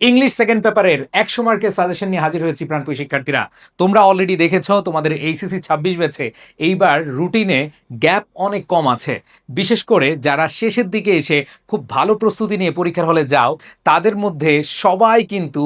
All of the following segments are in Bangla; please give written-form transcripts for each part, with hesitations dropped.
ইংলিশ সেকেন্ড পেপারের 100 মার্কের সাজেশন নিয়ে হাজির হয়েছি প্রাণপ্রিয় শিক্ষার্থীরা। তোমরা অলরেডি দেখেছো তোমাদের এইচএসসি 26 ব্যাচে এইবার রুটিনে গ্যাপ অনেক কম আছে। বিশেষ করে যারা শেষের দিকে এসে খুব ভালো প্রস্তুতি নিয়ে পরীক্ষার হলে যাও, তাদের মধ্যে সবাই কিন্তু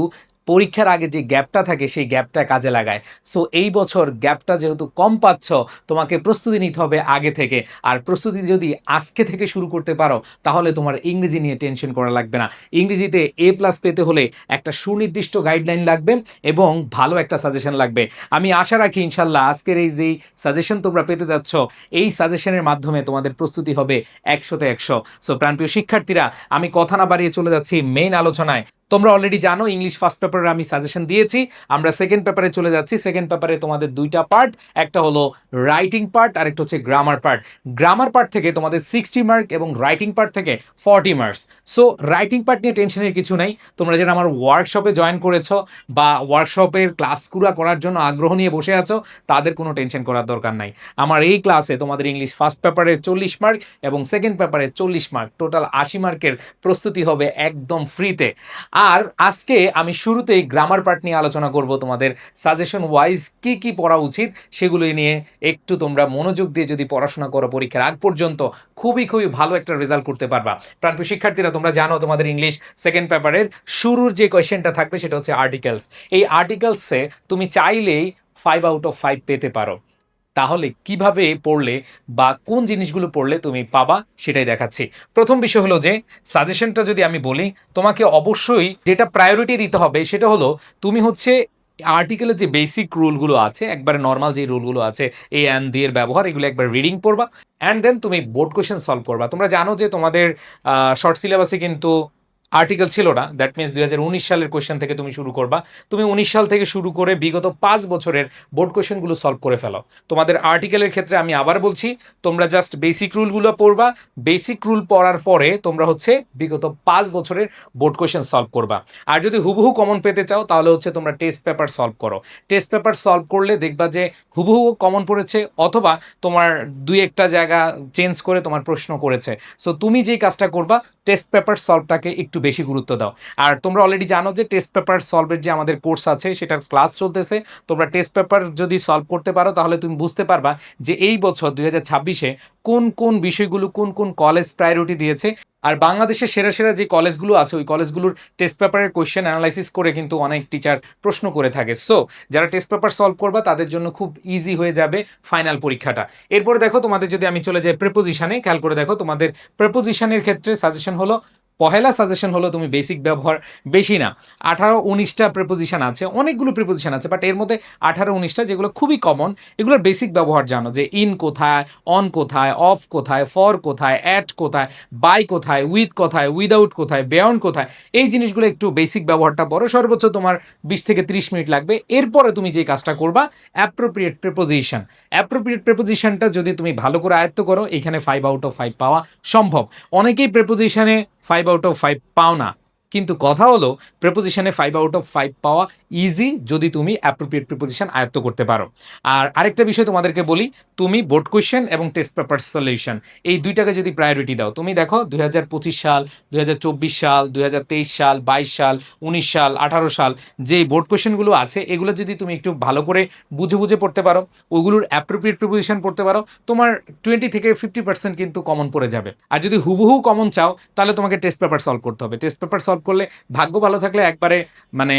পরীক্ষার আগে যে গ্যাপটা থাকে সেই গ্যাপটা কাজে লাগায়। সো এই বছর গ্যাপটা যেহেতু কম পাচ্ছ, তোমাকে প্রস্তুতি নিতে হবে আগে থেকে। আর প্রস্তুতি যদি আজকে থেকে শুরু করতে পারো, তাহলে তোমার ইংরেজি নিয়ে টেনশন করা লাগবে না। ইংরেজিতে A+ পেতে হলে একটা সুনির্দিষ্ট গাইডলাইন লাগবে এবং ভালো একটা সাজেশন লাগবে। আমি আশা রাখি ইনশাল্লাহ আজকের এই যেই সাজেশন তোমরা পেতে যাচ্ছ, এই সাজেশনের মাধ্যমে তোমাদের প্রস্তুতি হবে 100তে 100। সো প্রাণপ্রিয় শিক্ষার্থীরা, আমি কথা না বাড়িয়ে চলে যাচ্ছি মেইন আলোচনায়। তোমরা অলরেডি জানো ইংলিশ ফার্স্ট পেপারে আমি সাজেশন দিয়েছি, আমরা সেকেন্ড পেপারে চলে যাচ্ছি। সেকেন্ড পেপারে তোমাদের দুইটা পার্ট, একটা হলো রাইটিং পার্ট আর একটা হচ্ছে গ্রামার পার্ট। গ্রামার পার্ট থেকে তোমাদের 60 মার্ক এবং রাইটিং পার্ট থেকে 40 মার্কস। সো রাইটিং পার্ট নিয়ে টেনশনের কিছু নেই। তোমরা যারা আমার ওয়ার্কশপে জয়েন করেছো বা ওয়ার্কশপের ক্লাসগুলো করার জন্য আগ্রহ নিয়ে বসে আছো, তাদের কোনো টেনশন করার দরকার নাই। আমার এই ক্লাসে তোমাদের ইংলিশ ফার্স্ট পেপারের 40 মার্ক এবং সেকেন্ড পেপারের 40 মার্ক, টোটাল 80 মার্কের প্রস্তুতি হবে একদম ফ্রিতে। আর আজকে আমি শুরুতেই গ্রামার পার্ট নিয়ে আলোচনা করব। তোমাদের সাজেশন ওয়াইজ কি কি পড়া উচিত সেগুলো নিয়ে একটু তোমরা মনোযোগ দিয়ে যদি পড়াশোনা করো, পরীক্ষার আগ পর্যন্ত খুবই ভালো একটা রেজাল্ট করতে পারবা। প্রাণপ্রিয় শিক্ষার্থীরা, তোমরা জানো তোমাদের ইংলিশ সেকেন্ড পেপারের শুরুর যে কোয়েশ্চেনটা থাকবে সেটা হচ্ছে আর্টিকেলস। এই আর্টিকেলসে তুমি চাইলেই 5/5 পেতে পারো। তাহলে কিভাবে পড়লে বা কোন জিনিসগুলো পড়লে তুমি পাবা সেটাই দেখাচ্ছি। প্রথম বিষয় হলো যে সাজেশনটা যদি আমি বলি, তোমাকে অবশ্যই যেটা প্রায়োরিটি দিতে হবে সেটা হলো তুমি হচ্ছে আর্টিকেলের যে বেসিক রুলগুলো আছে, একবারে নর্মাল যে রুলগুলো আছে, এ অ্যান্ড দি এর ব্যবহার, এগুলো একবার রিডিং পড়বা অ্যান্ড দেন তুমি বোর্ড কোয়েশ্চেন সলভ করবা। তোমরা জানো যে তোমাদের শর্ট সিলেবাসে কিন্তু আর্টিকেল ছিল না। দ্যাট মিনস 2019 সালের কোয়েশ্চেন থেকে তুমি শুরু করবা। তুমি 19 সাল থেকে শুরু করে বিগত 5 বছরের বোর্ড কোয়েশ্চেনগুলো সলভ করে ফেলো। তোমাদের আর্টিকেলের ক্ষেত্রে আমি আবার বলছি, তোমরা জাস্ট বেসিক রুলগুলো পড়বা। বেসিক রুল পড়ার পরে তোমরা হচ্ছে বিগত 5 বছরের বোর্ড কোয়েশ্চেন সলভ করবা। আর যদি হুবহু কমন পেতে চাও, তাহলে হচ্ছে তোমরা টেস্ট পেপার সলভ করো। টেস্ট পেপার সলভ করলে দেখবা যে হুবহু কমন পড়েছে, অথবা তোমার দুই একটা জায়গা চেঞ্জ করে তোমার প্রশ্ন করেছে। সো তুমি যেই কাজটা করবা, টেস্ট পেপার সলভটাকে একটু বেশি গুরুত্ব দাও। আর তোমরা অলরেডি জানো যে টেস্ট পেপার সলভের যে আমাদের কোর্স আছে সেটার ক্লাস চলতেছে। তোমরা টেস্ট পেপার যদি সলভ করতে পারো, তাহলে তুমি বুঝতে পারবা যে এই বছর 2026-এ কোন কোন বিষয়গুলো কোন কোন কলেজ প্রায়োরিটি দিয়েছে। আর বাংলাদেশের সেরা সেরা যে কলেজগুলো আছে, ওই কলেজগুলোর টেস্ট পেপারের কোয়েশ্চেন অ্যানালাইসিস করে কিন্তু অনেক টিচার প্রশ্ন করে থাকে। সো যারা টেস্ট পেপার সলভ করবা, তাদের জন্য খুব ইজি হয়ে যাবে ফাইনাল পরীক্ষাটা। এরপরে দেখো, তোমাদের যদি আমি চলে যাই প্রেপোজিশনে, খেয়াল করে দেখো তোমাদের প্রেপোজিশনের ক্ষেত্রে সাজেশন হলো, পহেলা সাজেশন হলো তুমি বেসিক ব্যবহার, বেশি না, 18-19টা প্রেপোজিশন আছে, অনেকগুলো প্রেপোজিশন আছে, বাট এর মধ্যে 18-19টা যেগুলো খুবই কমন, এগুলোর বেসিক ব্যবহার জানো যে ইন কোথায়, অন কোথায়, অফ কোথায়, ফর কোথায়, অ্যাট কোথায়, বাই কোথায়, উইথ কোথায়, উইদাউট কোথায়, বেয়ন্ড কোথায়। এই জিনিসগুলো একটু বেসিক ব্যবহারটা পড়ো, সর্বোচ্চ তোমার 20 থেকে 30 মিনিট লাগবে। এরপরে তুমি যে কাজটা করবা, অ্যাপ্রোপ্রিয়েট প্রেপোজিশন। অ্যাপ্রোপ্রিয়েট প্রেপোজিশনটা যদি তুমি ভালো করে আয়ত্ত করো, এখানে 5/5 পাওয়া সম্ভব। অনেকেই প্রেপোজিশনে 5/5 পাও না, কিন্তু কথা হলো প্রেপোজিশনে 5/5 পাওয়া ইজি যদি তুমি অ্যাপ্রোপ্রিয়েট প্রিপোজিশন আয়ত্ত করতে পারো। আর আরেকটা বিষয় তোমাদেরকে বলি, তুমি বোর্ড কোয়েশ্চেন এবং টেস্ট পেপার সলিউশন, এই দুইটাকে যদি প্রায়োরিটি দাও, তুমি দেখো 2025 সাল, 2024 সাল, 2023 সাল, 22 সাল, 19 সাল, 18 সাল যে বোর্ড কোয়েশ্চেনগুলো আছে, এগুলো যদি তুমি একটু ভালো করে বুঝে বুঝে পড়তে পারো, ওইগুলোর অ্যাপ্রোপ্রিয়েট প্রিপোজিশন পড়তে পারো, তোমার 20 থেকে 50% কিন্তু কমন পড়ে যাবে। আর যদি হুবহু কমন চাও, তাহলে তোমাকে টেস্ট পেপার সলভ করতে হবে। টেস্ট পেপার সলভ করলে ভাগ্য ভালো থাকলে একবারে মানে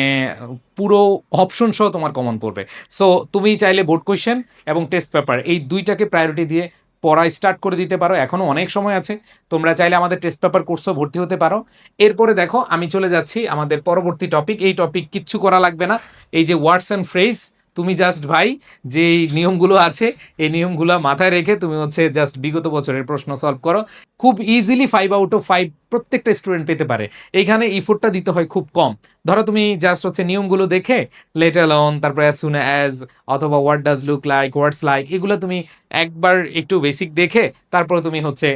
পুরো অপশন সহ তোমার কমন পড়বে। সো তুমি চাইলে বোর্ড কোয়েশ্চেন এবং টেস্ট পেপার এই দুইটাকে প্রায়োরিটি দিয়ে পড়া স্টার্ট করে দিতে পারো, এখনও অনেক সময় আছে। তোমরা চাইলে আমাদের টেস্ট পেপার কোর্সও ভর্তি হতে পারো। এরপরে দেখো, আমি চলে যাচ্ছি আমাদের পরবর্তী টপিক। এই টপিক কিচ্ছু করা লাগবে না, এই যে ওয়ার্ডস অ্যান্ড ফ্রেজ, তুমি জাস্ট ভাই যে নিয়মগুলো আছে এই নিয়মগুলো মাথায় রেখে তুমি হচ্ছে জাস্ট বিগত বছরের প্রশ্ন সলভ করো। খুব ইজিলি 5/5 প্রত্যেকটা স্টুডেন্ট পেতে পারে। এইখানে ইফোর্টটা দিতে হয় খুব কম। ধরো তুমি জাস্ট হচ্ছে নিয়মগুলো দেখে, লেট অ্যালোন, তারপর অ্যাজ সুন অ্যাজ, অথবা what does look like, what's like, এগুলো তুমি একবার একটু বেসিক দেখে তারপরে তুমি হচ্ছে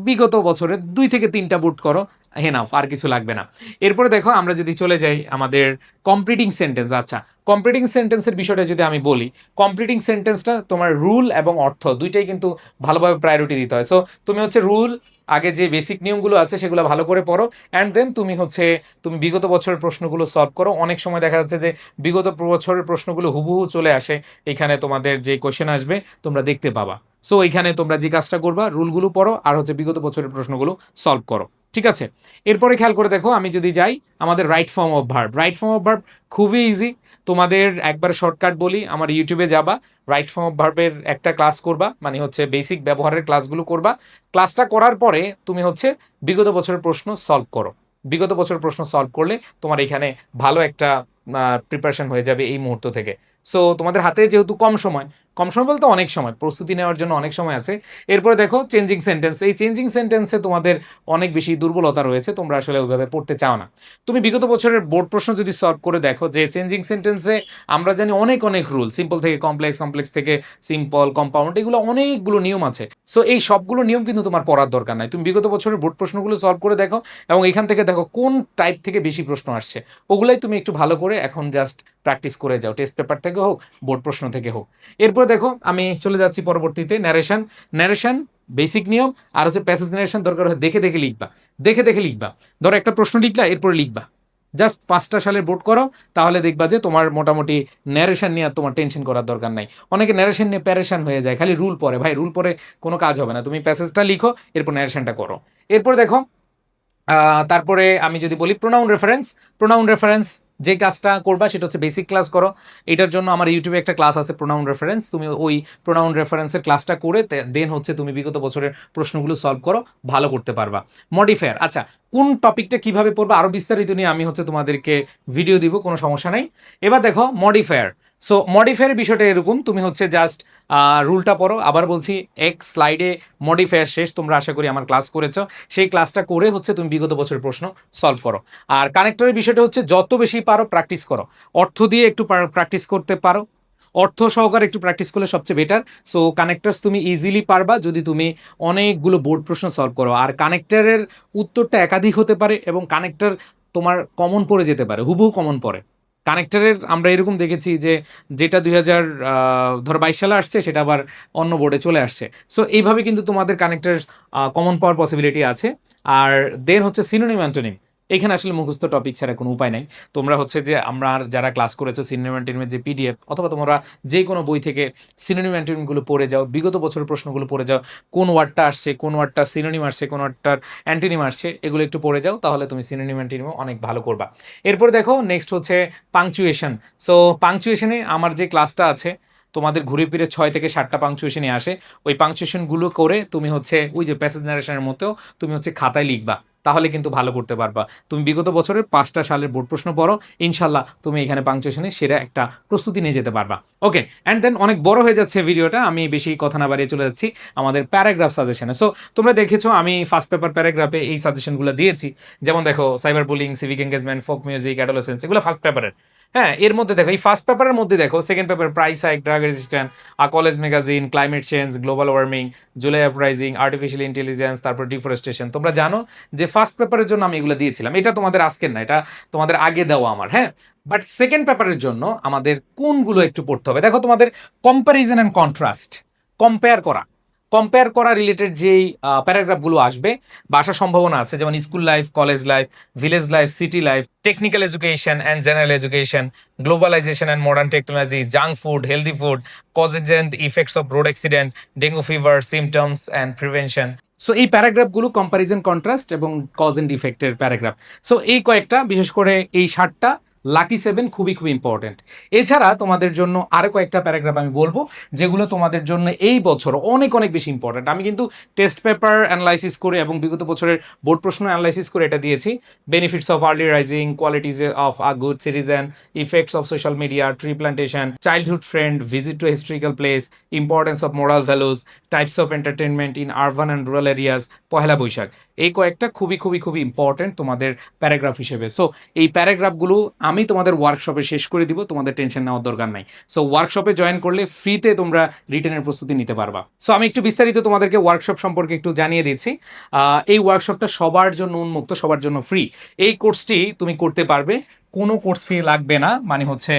বিগত বছরের 2 থেকে 3টা বুট করো, হেনাফ, আর কিছু লাগবে না। এরপরে দেখো আমরা যদি চলে যাই আমাদের কমপ্লিটিং সেন্টেন্স। আচ্ছা, কমপ্লিটিং সেন্টেন্সের বিষয়টা যদি আমি বলি, কমপ্লিটিং সেন্টেন্সটা তোমার রুল এবং অর্থ দুইটাই কিন্তু ভালোভাবে প্রায়োরিটি দিতে হয়। সো তুমি হচ্ছে রুল, আগে যে বেসিক নিয়মগুলো আছে সেগুলো ভালো করে পড়ো, অ্যান্ড দেন তুমি বিগত বছরের প্রশ্নগুলো সলভ করো। অনেক সময় দেখা যাচ্ছে যে বিগত বছরের প্রশ্নগুলো হুবহু চলে আসে, এখানে তোমাদের যে কোয়েশ্চেন আসবে তোমরা দেখতে পাবা। সো এখানে তোমরা যে কাজটা করবা, রুলগুলো পড়ো আর হচ্ছে বিগত বছরের প্রশ্নগুলো সলভ করো, ঠিক আছে? এরপরে খেয়াল করে দেখো, আমি যদি যাই আমাদের right form of verb. Right form of verb খুবই ইজি, তোমাদের একবার শর্টকাট বলি, আমার ইউটিউবে যাবা, রাইট ফর্ম অফ ভার্বের একটা ক্লাস করবা, মানে হচ্ছে বেসিক ব্যবহারের ক্লাসগুলো করবা। ক্লাসটা করার পরে তুমি হচ্ছে বিগত বছরের প্রশ্ন সলভ করো। বিগত বছরের প্রশ্ন সলভ করলে তোমার এখানে ভালো একটা প্রিপারেশন হয়ে যাবে এই মুহূর্ত থেকে। সো তোমাদের হাতে যেহেতু কম সময়, কম সময় বলতে অনেক সময়, প্রস্তুতি নেওয়ার জন্য অনেক সময় আছে। এরপরে দেখো চেঞ্জিং সেন্টেন্স। এই চেঞ্জিং সেন্টেন্সে তোমাদের অনেক বেশি দুর্বলতা রয়েছে, তোমরা আসলে ওইভাবে পড়তে চাও না। তুমি বিগত বছরের বোর্ড প্রশ্ন যদি সলভ করে দেখো, যে চেঞ্জিং সেন্টেন্সে আমরা জানি অনেক অনেক রুল, সিম্পল থেকে কমপ্লেক্স, কমপ্লেক্স থেকে সিম্পল, কম্পাউন্ড, এগুলো অনেকগুলো নিয়ম আছে। সো এই সবগুলো নিয়ম কিন্তু তোমার পড়ার দরকার নাই, তুমি বিগত বছরের বোর্ড প্রশ্নগুলো সলভ করে দেখো এবং এখান থেকে দেখো কোন টাইপ থেকে বেশি প্রশ্ন আসছে, ওগুলাই তুমি একটু ভালো করে এখন জাস্ট প্র্যাকটিস করে যাও, টেস্ট পেপার থেকে হোক, বোর্ড প্রশ্ন থেকে হোক। এরপর দেখো আমি চলে যাচ্ছি পরবর্তীতে ন্যারেশন। ন্যারেশন বেসিক নিয়ম, আর হচ্ছে প্যাসেজ ন্যারেশন দরকার হয় দেখে দেখে লিখবা, দেখে দেখে লিখবা। ধরো একটা প্রশ্ন লিখলা, এরপরে লিখবা, জাস্ট 5টা সালের বোর্ড করো, তাহলে দেখবা যে তোমার মোটামুটি ন্যারেশন নিয়ে আর তোমার টেনশন করার দরকার নাই। অনেকে ন্যারেশন নিয়ে প্যারেশান হয়ে যায়, খালি রুল পড়ে, ভাই রুল পড়ে কোনো কাজ হবে না, তুমি প্যাসেজটা লিখো, এরপর ন্যারেশনটা করো। এরপরে দেখো তারপরে আমি যদি বলি প্রোনাউন রেফারেন্স। প্রোনাউন রেফারেন্স যে কাজটা করবা সেটা হচ্ছে বেসিক ক্লাস করো। এটার জন্য আমার ইউটিউবে একটা ক্লাস আছে প্রোনাউন রেফারেন্স, তুমি ওই প্রোনাউন রেফারেন্সের ক্লাসটা করে দেন হচ্ছে তুমি বিগত বছরের প্রশ্নগুলো সলভ করো, ভালো করতে পারবা। মডিফায়ার, আচ্ছা কোন টপিকটা কিভাবে পড়বা আরো বিস্তারিত নিয়ে আমি হচ্ছে তোমাদেরকে ভিডিও দিব, কোনো সমস্যা নাই। এবার দেখো মডিফায়ার। সো মডিফায়ার বিষয়টা এরকম, তুমি হচ্ছে জাস্ট রুলটা পড়ো, আবার বলছি এক স্লাইডে মডিফায়ার শেষ, তোমরা আশা করি আমার ক্লাস করেছো, সেই ক্লাসটা করে হচ্ছে তুমি বিগত বছরের প্রশ্ন সলভ করো। আর কানেক্টরের বিষয়টা হচ্ছে যত বেশি পারো প্র্যাকটিস করো, অর্থ দিয়ে একটু প্র্যাকটিস করতে পারো, অর্থ সহকারে একটু প্র্যাকটিস করলে সবচেয়ে বেটার। সো কানেক্টার্স তুমি ইজিলি পারবা যদি তুমি অনেকগুলো বোর্ড প্রশ্ন সলভ করো। আর কানেক্টারের উত্তরটা একাধিক হতে পারে এবং কানেক্টার তোমার কমন পড়ে যেতে পারে, হুবহু কমন পড়ে। কানেক্টারের আমরা এরকম দেখেছি যে যেটা 2022 সালে আসছে সেটা আবার অন্য বোর্ডে চলে আসছে। সো এইভাবে কিন্তু তোমাদের কানেক্টার কমন পাওয়ার পসিবিলিটি আছে। আর দেন হচ্ছে সিনোনিম অ্যান্টোনিম, এখানে আসলে মুখস্থ টপিক ছাড়া কোনো উপায় নাই। তোমরা হচ্ছে যে আমরা যারা ক্লাস করেছো সিনোনিম অ্যান্টোনিমের যে পিডিএফ, অথবা তোমরা যে কোনো বই থেকে সিনোনিম অ্যান্টোনিমগুলো পড়ে যাও, বিগত বছরের প্রশ্নগুলো পড়ে যাও, কোন ওয়ার্ডটা আসছে, কোন ওয়ার্ডটা সিনোনিম আসছে, কোন ওয়ার্ডটার অ্যান্টোনিম আসছে, এগুলো একটু পড়ে যাও, তাহলে তুমি সিনোনিম অ্যান্টোনিমও অনেক ভালো করবা। এরপর দেখো নেক্সট হচ্ছে পাংচুয়েশন। সো পাংচুয়েশনে আমার যে ক্লাসটা আছে, তোমাদের ঘুরে ফিরে 6 থেকে 7টা পাংচুয়েশনই আসে, ওই পাংচুয়েশনগুলো করে তুমি হচ্ছে ওই যে প্যাসেজ নারেশনের মতেও তুমি হচ্ছে খাতায় লিখবা, তাহলে কিন্তু ভালো করতে পারবা। তুমি বিগত বছরের 5টা সালের বোর্ড প্রশ্ন পড়ো, ইনশাল্লাহ তুমি এখানে পাংচুয়েশনে সেরা একটা প্রস্তুতি নিয়ে যেতে পারবা। ওকে, অ্যান্ড দেন অনেক বড় হয়ে যাচ্ছে ভিডিওটা, আমি বেশি কথা না বাড়িয়ে চলে যাচ্ছি আমাদের প্যারাগ্রাফ সাজেশনে। সো তোমরা দেখেছো আমি ফার্স্ট পেপার প্যারাগ্রাফে এই সাজেশনগুলো দিয়েছি, যেমন দেখো cyber bullying, civic engagement, folk music, adolescence, এগুলো ফার্স্ট পেপারের। হ্যাঁ, এর মধ্যে দেখো এই ফার্স্ট পেপারের মধ্যে দেখো second paper price hike, drug resistant, college magazine, climate change, global warming, July uprising, artificial intelligence, তারপর ডিফরেস্টেশন। তোমরা জানো যে ফার্স্ট পেপারের জন্য আমি এগুলো দিয়েছিলাম, এটা তোমাদের আজকের না, এটা তোমাদের আগে দেওয়া আমার, হ্যাঁ। বাট সেকেন্ড পেপারের জন্য আমাদের কোনগুলো একটু পড়তে হবে, দেখো তোমাদের কম্প্যারিজন অ্যান্ড কন্ট্রাস্ট, কম্পেয়ার করা, কম্পেয়ার করা রিলেটেড যেই প্যারাগ্রাফগুলো আসবে বা আসার সম্ভাবনা আছে, যেমন school life, college life, village life, city life, technical education and general education, globalization and modern technology, junk food, healthy food, causes and effects of road accident, dengue fever, symptoms and prevention. So এই প্যারাগ্রাফগুলো কম্পারিজন, কন্ট্রাস্ট এবং কজ অ্যান্ড ইফেক্টের প্যারাগ্রাফ। সো এই কয়েকটা, বিশেষ করে এই 7টা, লাকি 7 খুবই খুবই ইম্পর্টেন্ট। এছাড়া তোমাদের জন্য আরও কয়েকটা প্যারাগ্রাফ আমি বলবো যেগুলো তোমাদের জন্য এই বছর অনেক অনেক বেশি ইম্পর্টেন্ট। আমি কিন্তু টেস্ট পেপার অ্যানালাইসিস করে এবং বিগত বছরের বোর্ড প্রশ্ন অ্যানালাইসিস করে এটা দিয়েছি। Benefits of early rising, qualities of a good citizen, effects of social media, tree plantation, childhood friend, visit to historical place, importance of moral values, types of entertainment in urban and rural areas, Pohela Boishakh. এই কয়েকটা খুবই খুবই খুবই ইম্পর্টেন্ট তোমাদের প্যারাগ্রাফ হিসেবে। সো এই প্যারাগ্রাফগুলো আমি তোমাদের ওয়ার্কশপে শেষ করে দিব, তোমাদের টেনশন নেওয়ার দরকার নাই। সো ওয়ার্কশপে জয়েন করলে ফ্রিতে তোমরা রিটেনের প্রস্তুতি নিতে পারবা। সো আমি একটু বিস্তারিত তোমাদেরকে ওয়ার্কশপ সম্পর্কে একটু জানিয়ে দিচ্ছি। এই ওয়ার্কশপটা সবার জন্য উন্মুক্ত, সবার জন্য ফ্রি। এই কোর্সটি তুমি করতে পারবে, কোনো কোর্স ফি লাগবে না, মানে হচ্ছে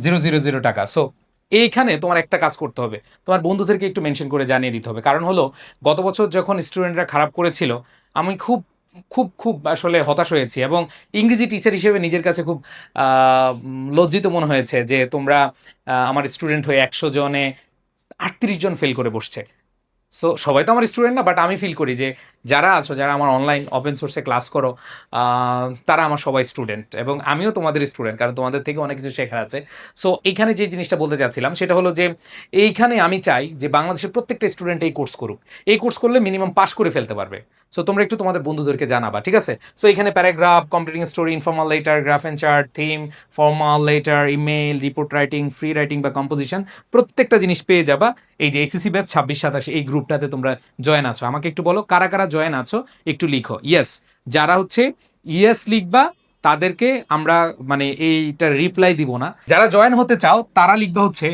000 টাকা। সো এইখানে তোমার একটা কাজ করতে হবে, তোমার বন্ধুদেরকে একটু মেনশন করে জানিয়ে দিতে হবে। কারণ হলো গত বছর যখন স্টুডেন্টরা খারাপ করেছিল, আমি খুব খুব খুব আসলে হতাশ হয়েছি এবং ইংরেজি টিচার হিসেবে নিজের কাছে খুব লজ্জিত মনে হয়েছে যে তোমরা আমার স্টুডেন্ট হয়ে 100 জনে 38 জন ফেল করে বসছে। সো সবাই তো আমার স্টুডেন্ট না, বাট আমি ফিল করি যে যারা আছো, যারা আমার অনলাইন ওপেন সোর্সে ক্লাস করো, তারা আমার সবাই স্টুডেন্ট এবং আমিও তোমাদের স্টুডেন্ট, কারণ তোমাদের থেকে অনেক কিছু শেখার আছে। সো এইখানে যে জিনিসটা বলতে চাচ্ছিলাম সেটা হলো যে এইখানে আমি চাই যে বাংলাদেশের প্রত্যেকটা স্টুডেন্ট এই কোর্স করুক। এই কোর্স করলে মিনিমাম পাস করে ফেলতে পারবে। সো তোমরা একটু তোমাদের বন্ধুদেরকে জানাবা, ঠিক আছে? সো এখানে paragraph, completing story, informal letter, graph and chart, theme, formal letter, email, report writing, free writing বা কম্পোজিশন, প্রত্যেকটা জিনিস পেয়ে যাবা এই যে এসএসসি ব্যাচ 26-27 এই গ্রুপটাতে তোমরা জয়েন আছো। আমাকে একটু বলো কারা কারা জয়েন আছো, একটু লিখো ইয়েস। যারা হচ্ছে ইয়েস লিখবা তাদেরকে আমরা মানে এইটা রিপ্লাই দিব না। যারা জয়েন হতে চাও তারা লিখবা হচ্ছে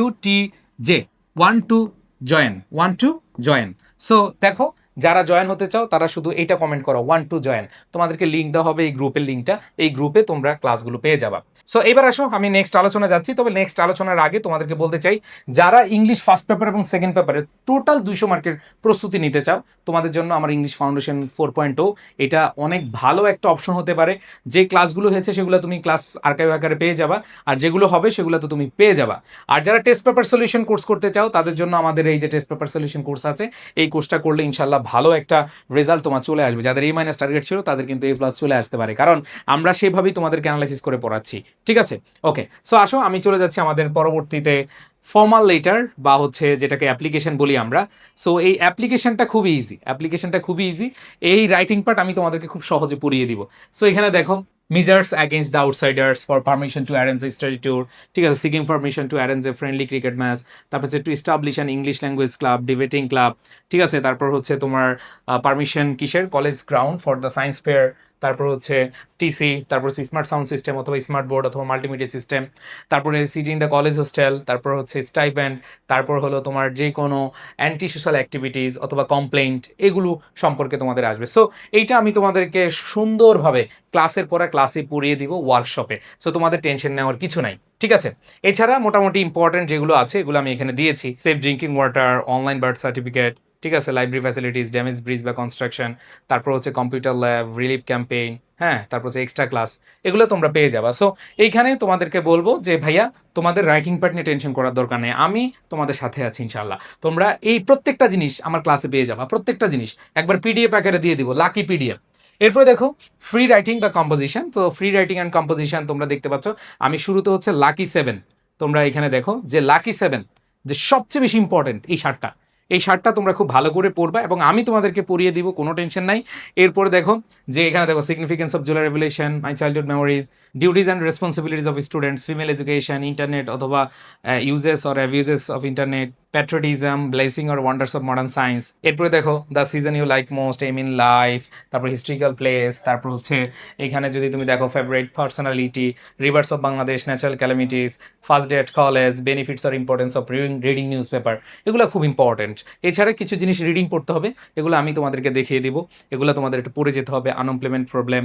WTJ 12 জয়েন, 12 জয়েন। সো দেখো, যারা জয়েন হতে চাও তারা শুধু এইটা কমেন্ট করো 12 জয়েন, তোমাদেরকে লিঙ্ক দেওয়া হবে এই গ্রুপের লিঙ্কটা, এই গ্রুপে তোমরা ক্লাসগুলো পেয়ে যাবা। সো এবার আসো আমি নেক্সট আলোচনা যাচ্ছি, তবে নেক্সট আলোচনার আগে তোমাদেরকে বলতে চাই যারা ইংলিশ ফার্স্ট পেপার এবং সেকেন্ড পেপারে টোটাল 200 মার্কের প্রস্তুতি নিতে চাও, তোমাদের জন্য আমার ইংলিশ ফাউন্ডেশন 4.0 এটা অনেক ভালো একটা অপশন হতে পারে। যে ক্লাসগুলো হয়েছে সেগুলো তুমি ক্লাস আর্কাইভ আকারে পেয়ে যাবা, আর যেগুলো হবে সেগুলো তো তুমি পেয়ে যাবা। আর যারা টেস্ট পেপার সলিউশন কোর্স করতে চাও তাদের জন্য আমাদের এই যে টেস্ট পেপার সলিউশন কোর্স আছে, এই কোর্সটা করলে ইনশাল্লাহ ভালো একটা রেজাল্ট তোমার চলে আসবে। যাদের A- টার্গেট ছিল তাদের কিন্তু A+ চলে আসতে পারে, কারণ আমরা সেভাবেই তোমাদেরকে অ্যানালাইসিস করে পড়াচ্ছি, ঠিক আছে? ওকে, সো আসো আমি চলে যাচ্ছি আমাদের পরবর্তীতে ফর্মাল লেটার বা হচ্ছে যেটাকে অ্যাপ্লিকেশন বলি আমরা। সো এই অ্যাপ্লিকেশনটা খুবই ইজি, অ্যাপ্লিকেশনটা খুবই ইজি। এই রাইটিং পার্ট আমি তোমাদেরকে খুব সহজে পড়িয়ে দিব। সো এখানে দেখো, measures against the outsiders for permission to arrange a study tour, ঠিক আছে, seeking permission to arrange a friendly cricket match, তারপর হচ্ছে to establish an English language club, debating club, ঠিক আছে, তারপর হচ্ছে তোমার পারমিশন কিসের, college ground for the science fair, তারপর হচ্ছে টিসি, তারপর হচ্ছে স্মার্ট সাউন্ড সিস্টেম অথবা স্মার্ট বোর্ড অথবা মাল্টিমিডিয়া সিস্টেম, তারপরে city in the college hostel, তারপর হচ্ছে স্টাইপেন্ড, তারপর হলো তোমার যে কোনো অ্যান্টি সোশ্যাল অ্যাক্টিভিটিস অথবা কমপ্লেন্ট, এগুলো সম্পর্কে তোমাদের আসবে। সো এইটা আমি তোমাদেরকে সুন্দরভাবে ক্লাসের পরে ক্লাসে পড়িয়ে দিব ওয়ার্কশপে। সো তোমাদের টেনশন নেওয়ার কিছু নাই, ঠিক আছে? এছাড়া মোটামুটি ইম্পর্টেন্ট যেগুলো আছে এগুলো আমি এখানে দিয়েছি, safe drinking water, online birth certificate, ঠিক আছে, লাইব্রেরি ফ্যাসিলিটিস, ড্যামেজ ব্রিজ বা কনস্ট্রাকশন, তারপর হচ্ছে কম্পিউটার ল্যাব, রিলিফ ক্যাম্পেইন, হ্যাঁ, তারপর হচ্ছে এক্সট্রা ক্লাস, এগুলো তোমরা পেয়ে যাবা। সো এইখানে তোমাদেরকে বলবো যে ভাইয়া তোমাদের রাইটিং পার্ট নিয়ে টেনশন করার দরকার নেই, আমি তোমাদের সাথে আছি ইনশাল্লাহ। তোমরা এই প্রত্যেকটা জিনিস আমার ক্লাসে পেয়ে যাবা, প্রত্যেকটা জিনিস একবার পিডিএফ আকারে দিয়ে দিব, লাকি পিডিএফ। এরপরে দেখো ফ্রি রাইটিং বা কম্পোজিশন। তো ফ্রি রাইটিং অ্যান্ড কম্পোজিশন তোমরা দেখতে পাচ্ছ আমি শুরুতে হচ্ছে লাকি 7, তোমরা এখানে দেখো যে লাকি 7 যে সবচেয়ে বেশি ইম্পর্টেন্ট এই শার্টটা তোমরা খুব ভালো করে পড়বা এবং আমি তোমাদেরকে পড়িয়ে দিব, কোনো টেনশন নাই। এরপরে দেখো যে এখানে দেখো significance of July revolution, my childhood memories, duties and responsibilities of students, female education, internet অথবা uses or abuses of internet, patriotism, blessing or wonders of modern science. এরপরে দেখো the season you like most, aim in life, তারপর হিস্ট্রিক্যাল প্লেস, তারপর হচ্ছে এখানে যদি তুমি দেখো favourite personality, rivers of Bangladesh, natural calamities, first day at college, benefits or importance of reading newspaper, এগুলো খুব ইম্পর্টেন্ট। এছাড়া কিছু জিনিস রিডিং পড়তে হবে, এগুলো আমি তোমাদেরকে দেখিয়ে দিব, এগুলো তোমাদের একটু পড়ে যেতে হবে। Unemployment problem,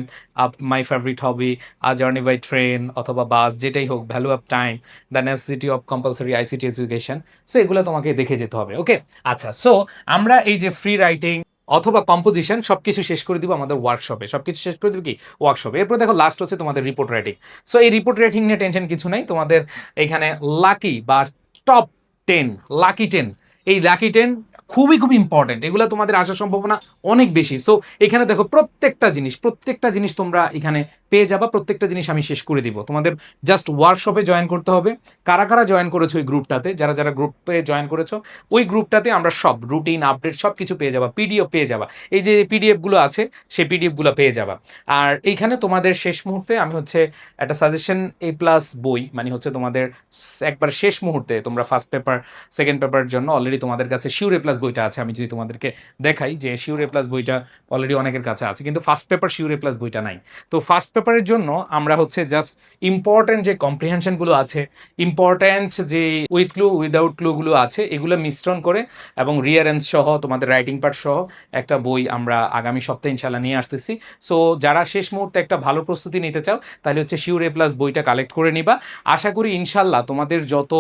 my favourite hobby, a journey by train অথবা বাস, যেটাই হোক, value of time, the necessity of compulsory ICT education. So এগুলো তোমাকে দেখে যেতে হবে, ওকে? আচ্ছা, সো আমরা এই যে ফ্রি রাইটিং অথবা কম্পোজিশন সবকিছু শেষ করে দিব আমাদের ওয়ার্কশপে, সবকিছু শেষ করে দিব কি ওয়ার্কশপে। এরপর দেখো লাস্ট হচ্ছে তোমাদের রিপোর্ট রাইটিং। সো এই রিপোর্ট রাইটিং নিয়ে টেনশন কিছু নাই, তোমাদের এখানে লাকি বা টপ 10, লাকি 10, এই লাকি 10 খুবই খুব ইম্পর্টেন্ট, এগুলো তোমাদের আসার সম্ভাবনা অনেক বেশি। সো এখানে দেখো প্রত্যেকটা জিনিস তোমরা এখানে পেয়ে যাবা, প্রত্যেকটা জিনিস আমি শেষ করে দিব। তোমাদের জাস্ট ওয়ার্কশপে জয়েন করতে হবে। কারা কারা জয়েন করেছো ওই গ্রুপটাতে, যারা যারা গ্রুপে জয়েন করেছো ওই গ্রুপটাতে আমরা সব রুটিন আপডেট সব কিছু পেয়ে যাবা, পিডিএফ পেয়ে যাবা, এই যে পিডিএফগুলো আছে সেই পিডিএফগুলো পেয়ে যাবা। আর এইখানে তোমাদের শেষ মুহূর্তে আমি হচ্ছে একটা সাজেশন A+ বই, মানে হচ্ছে তোমাদের একবার শেষ মুহূর্তে তোমরা ফার্স্ট পেপার সেকেন্ড পেপারের জন্য অলরেডি তোমাদের কাছে শিওর A+ বইটা আছে, আমি যদি তোমাদেরকে দেখাই যে শিওর এ প্লাস বইটা অলরেডি অনেকের কাছে আছে, কিন্তু ফার্স্ট পেপার শিওর এ প্লাস বইটা নাই। তো ফার্স্ট পেপারের জন্য আমরা হচ্ছে জাস্ট ইম্পর্ট্যান্ট যে কম্প্রিহেনশনগুলো আছে, ইম্পর্ট্যান্ট যে উইথ ক্লু উইদাউট ক্লুগুলো আছে, এগুলো মিশ্রণ করে এবং রিয়ারেন্স সহ তোমাদের রাইটিং পার্ট সহ একটা বই আমরা আগামী সপ্তাহে ইনশাল্লাহ নিয়ে আসতেছি। সো যারা শেষ মুহূর্তে একটা ভালো প্রস্তুতি নিতে চাও তাহলে হচ্ছে শিওর এ প্লাস বইটা কালেক্ট করে নিবা। আশা করি ইনশাল্লাহ তোমাদের যত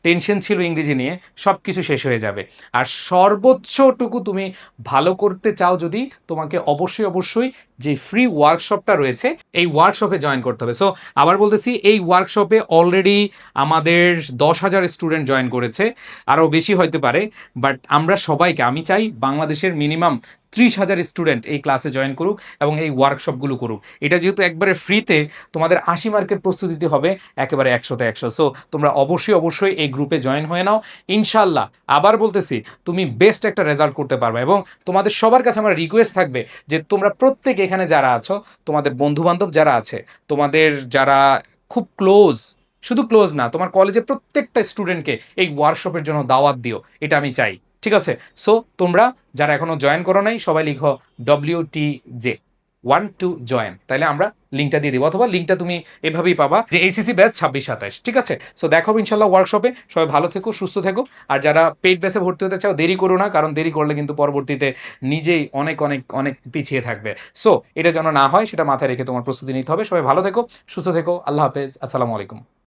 টেনশন ছিল ইংরেজি নিয়ে সব কিছু শেষ হয়ে যাবে। আর সর্বোচ্চটুকু তুমি ভালো করতে চাও যদি, তোমাকে অবশ্যই অবশ্যই যে ফ্রি ওয়ার্কশপটা রয়েছে এই ওয়ার্কশপে জয়েন করতে হবে। সো আবার বলতেছি, এই ওয়ার্কশপে অলরেডি আমাদের 10,000 স্টুডেন্ট জয়েন করেছে, আরও বেশি হইতে পারে, বাট আমরা সবাইকে, আমি চাই বাংলাদেশের মিনিমাম 30,000 স্টুডেন্ট এই ক্লাসে জয়েন করুক এবং এই ওয়ার্কশপগুলো করুক। এটা যেহেতু একবারে ফ্রিতে, তোমাদের 80 মার্কের প্রস্তুতি হবে একেবারে 100তে 100। সো তোমরা অবশ্যই অবশ্যই এই গ্রুপে জয়েন হয়ে নাও। ইনশাল্লাহ আবার বলতেছি, তুমি বেস্ট একটা রেজাল্ট করতে পারবে। এবং তোমাদের সবার কাছে আমার রিকোয়েস্ট থাকবে যে তোমরা প্রত্যেক এখানে যারা আছো, তোমাদের বন্ধুবান্ধব যারা আছে, তোমাদের যারা খুব ক্লোজ, শুধু ক্লোজ না, তোমার কলেজের প্রত্যেকটা স্টুডেন্টকে এই ওয়ার্কশপের জন্য দাওয়াত দিও, এটা আমি চাই। ঠিক আছে? সো তোমরা যারা এখনো জয়েন করো নাই সবাই লিখো WTJ 1 to জয়েন, তাহলে আমরা লিঙ্কটা দিয়ে দিব, অথবা লিঙ্কটা তুমি এভাবেই পাবা যে ACC ব্যাচ 26-27। ঠিক আছে? সো দেখো ইনশাল্লাহ ওয়ার্কশপে। সবাই ভালো থেকো, সুস্থ থেকো। আর যারা পেইড ব্যাচে ভর্তি হতে চাও দেরি করো না, কারণ দেরি করলে কিন্তু পরবর্তীতে নিজেই অনেক অনেক অনেক পিছিয়ে থাকবে। সো এটা যেন না হয় সেটা মাথায় রেখে তোমার প্রস্তুতি নিতে হবে। সবাই ভালো থেকো, সুস্থ থেকো। আল্লাহ হাফেজ, আসসালামু আলাইকুম।